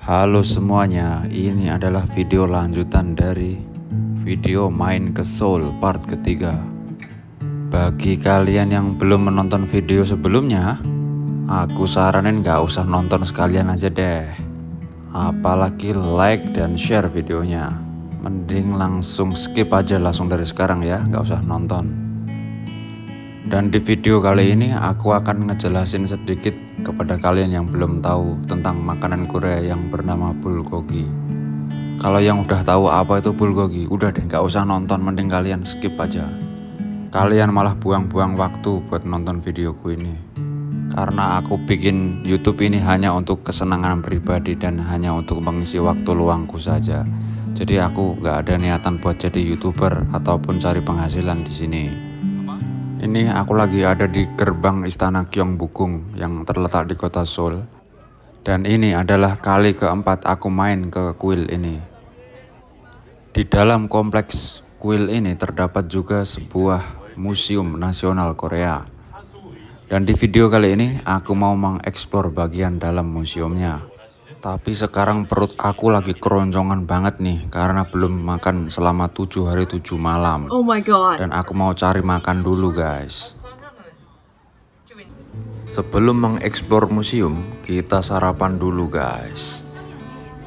Halo semuanya, ini adalah video lanjutan dari video main ke Seoul part ketiga. Bagi kalian yang belum menonton video sebelumnya, aku saranin gak usah nonton sekalian aja deh. Apalagi like dan share videonya. Mending langsung skip aja langsung dari sekarang ya, gak usah nonton. Dan di video kali ini aku akan ngejelasin sedikit kepada kalian yang belum tahu tentang makanan Korea yang bernama bulgogi. Kalau yang udah tahu apa itu bulgogi, udah deh gak usah nonton, mending kalian skip aja. Kalian malah buang-buang waktu buat nonton videoku ini. Karena aku bikin YouTube ini hanya untuk kesenangan pribadi dan hanya untuk mengisi waktu luangku saja. Jadi aku gak ada niatan buat jadi YouTuber ataupun cari penghasilan di sini. Ini aku lagi ada di gerbang Istana Gyeongbokgung yang terletak di kota Seoul. Dan ini adalah kali keempat aku main ke kuil ini. Di dalam kompleks kuil ini terdapat juga sebuah museum nasional Korea. Dan di video kali ini aku mau mengeksplor bagian dalam museumnya. Tapi sekarang perut aku lagi keroncongan banget nih karena belum makan selama 7 hari 7 malam. Oh my god. Dan aku mau cari makan dulu guys. Sebelum mengeksplor museum, kita sarapan dulu guys.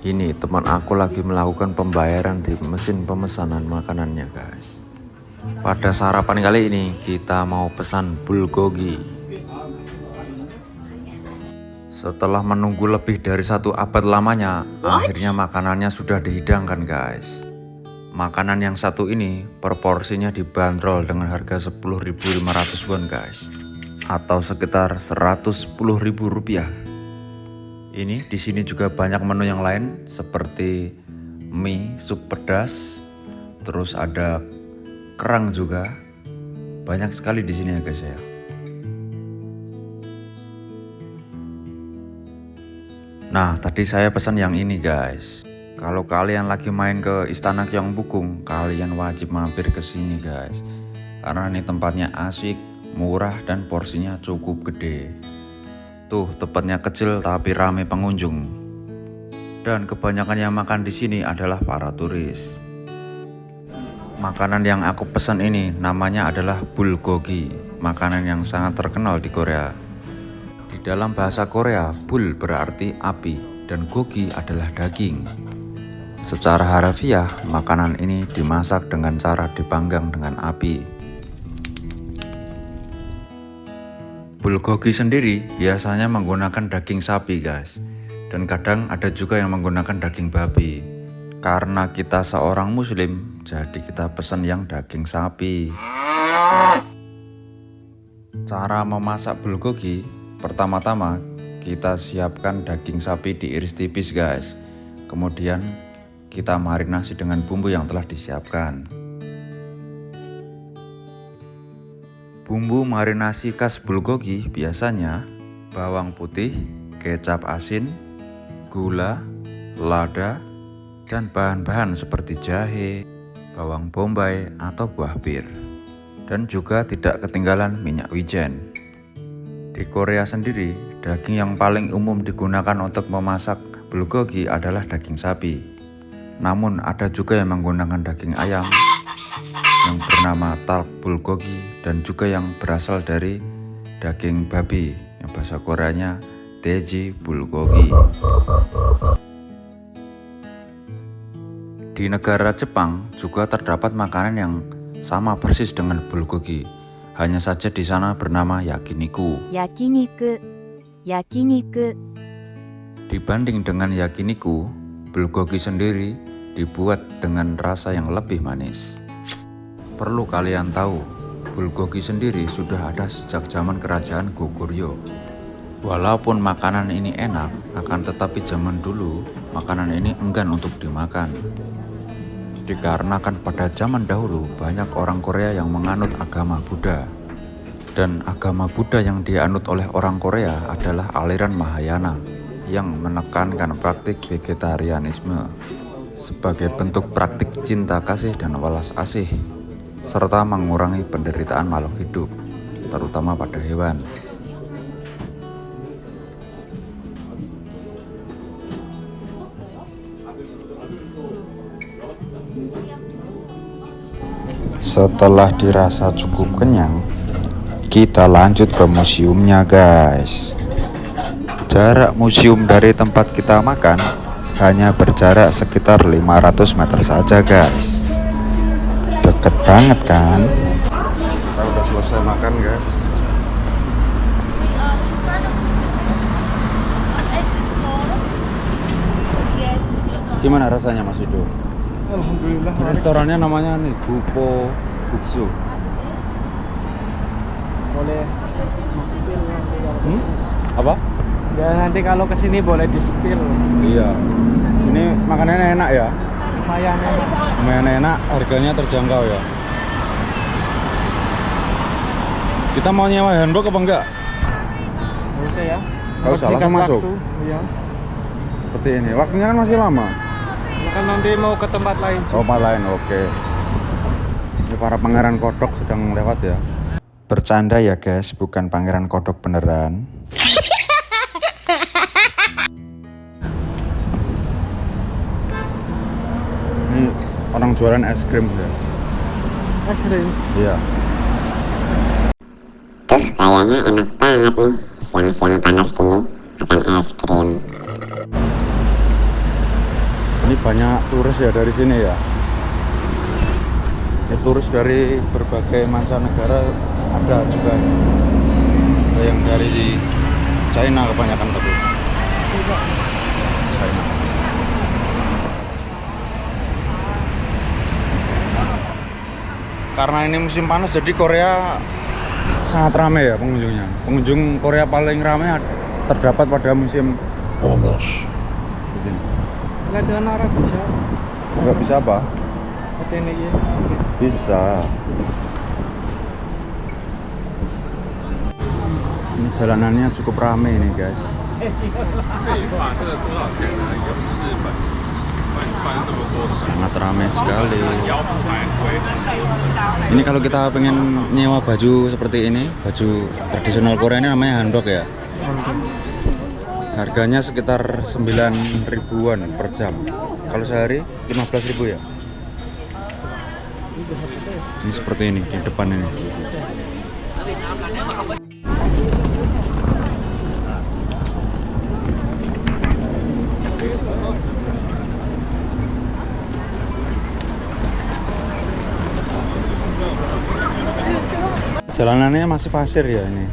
Ini teman aku lagi melakukan pembayaran di mesin pemesanan makanannya guys. Pada sarapan kali ini kita mau pesan bulgogi. Setelah menunggu lebih dari 1 abad lamanya, akhirnya makanannya sudah dihidangkan guys. Makanan yang satu ini proporsinya dibanderol dengan harga 10.500 won guys, atau sekitar 110.000 rupiah. Ini di sini juga banyak menu yang lain seperti mie, sup pedas, terus ada kerang juga. Banyak sekali di sini ya guys ya. Nah, tadi saya pesan yang ini guys. Kalau kalian lagi main ke Istana Gyeongbokgung, kalian wajib mampir ke sini guys. Karena ini tempatnya asik, murah dan porsinya cukup gede. Tuh, tempatnya kecil tapi ramai pengunjung. Dan kebanyakan yang makan di sini adalah para turis. Makanan yang aku pesan ini namanya adalah bulgogi, makanan yang sangat terkenal di Korea. Di dalam bahasa Korea, bul berarti api dan gogi adalah daging. Secara harfiah, makanan ini dimasak dengan cara dipanggang dengan api. Bulgogi sendiri biasanya menggunakan daging sapi guys, dan kadang ada juga yang menggunakan daging babi. Karena kita seorang muslim, jadi kita pesan yang daging sapi. Cara memasak bulgogi, pertama-tama kita siapkan daging sapi diiris tipis guys. Kemudian kita marinasi dengan bumbu yang telah disiapkan. Bumbu marinasi khas bulgogi biasanya bawang putih, kecap asin, gula, lada, dan bahan-bahan seperti jahe, bawang bombay atau buah bir. Dan juga tidak ketinggalan minyak wijen. Di Korea sendiri, daging yang paling umum digunakan untuk memasak bulgogi adalah daging sapi. Namun ada juga yang menggunakan daging ayam yang bernama talk bulgogi, dan juga yang berasal dari daging babi yang bahasa Koreanya 돼지 bulgogi. Di negara Jepang juga terdapat makanan yang sama persis dengan bulgogi. Hanya saja di sana bernama yakiniku. Yakiniku. Dibanding dengan yakiniku, bulgogi sendiri dibuat dengan rasa yang lebih manis. Perlu kalian tahu, bulgogi sendiri sudah ada sejak zaman kerajaan Goguryeo. Walaupun makanan ini enak, akan tetapi zaman dulu makanan ini enggan untuk dimakan. Dikarenakan pada zaman dahulu banyak orang Korea yang menganut agama Buddha. Dan agama Buddha yang dianut oleh orang Korea adalah aliran Mahayana yang menekankan praktik vegetarianisme sebagai bentuk praktik cinta kasih dan welas asih, serta mengurangi penderitaan makhluk hidup, terutama pada hewan. Setelah dirasa cukup kenyang, kita lanjut ke museumnya guys. Jarak museum dari tempat kita makan hanya berjarak sekitar 500 meter saja guys. Deket banget kan? Kita udah selesai makan guys. Gimana rasanya Mas Yudo? Alhamdulillah. Restorannya namanya nih Bupo Buksu. Boleh. Apa? Ya nanti kalau kesini boleh di spill. Iya. Sini makanannya enak ya? Lumayan enak. Lumayan enak, harganya terjangkau ya. Kita mau nyewa handbook apa enggak? Nggak usah ya. Nggak usah, langsung masuk. Iya. Seperti ini. Waktunya kan masih lama. Ya kan nanti mau ke tempat lain. Oh, tempat lain, oke. Ini para pangeran kodok sedang lewat ya. Bercanda ya guys, bukan pangeran kodok beneran. Ini orang jualan es krim ya. Es krim. Iya. Tuh kayaknya enak banget nih siang-siang panas gini makan es krim. Ini banyak turis ya dari sini ya. Turis dari berbagai mancanegara ada juga. Ada yang dari China kebanyakan tapi. China. Karena ini musim panas jadi Korea sangat ramai ya pengunjungnya. Pengunjung Korea paling ramai terdapat pada musim panas. Latihan Arab bisa. Enggak bisa apa? Latihan ya. Bisa. Ini jalanannya cukup ramai nih guys. Sangat ramai sekali. Ini kalau kita pengen nyewa baju seperti ini, baju tradisional Korea ini namanya handok ya. Harganya sekitar 9 ribuan per jam. Kalau sehari 15.000 ya. Ini seperti ini di depan ini. Jalanannya masih pasir ya ini.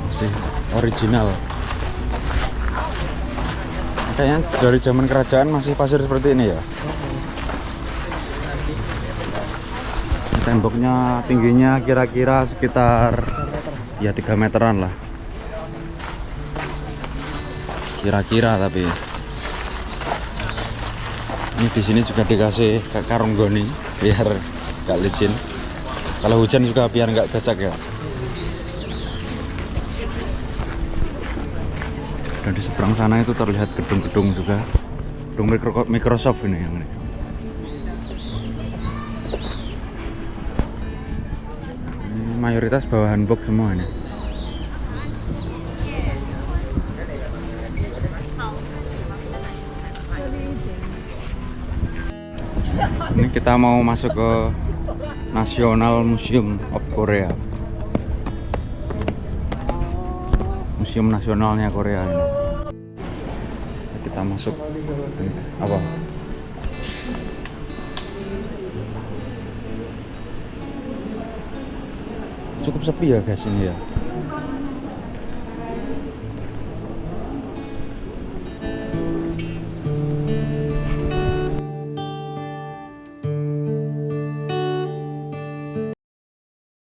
Masih original. Kayaknya dari zaman kerajaan masih pasir seperti ini ya. Temboknya tingginya kira-kira sekitar ya 3 meteran lah. Kira-kira tapi ini di sini juga dikasih karung goni biar gak licin. Kalau hujan juga biar nggak becek ya. Dan di seberang sana itu terlihat gedung-gedung juga. Gedung Microsoft ini yang ini. Ini mayoritas bawahan box semua ini. Ini kita mau masuk ke National Museum of Korea. Museum nasionalnya Korea ini. Kita masuk. Apa? Cukup sepi ya guys ini ya.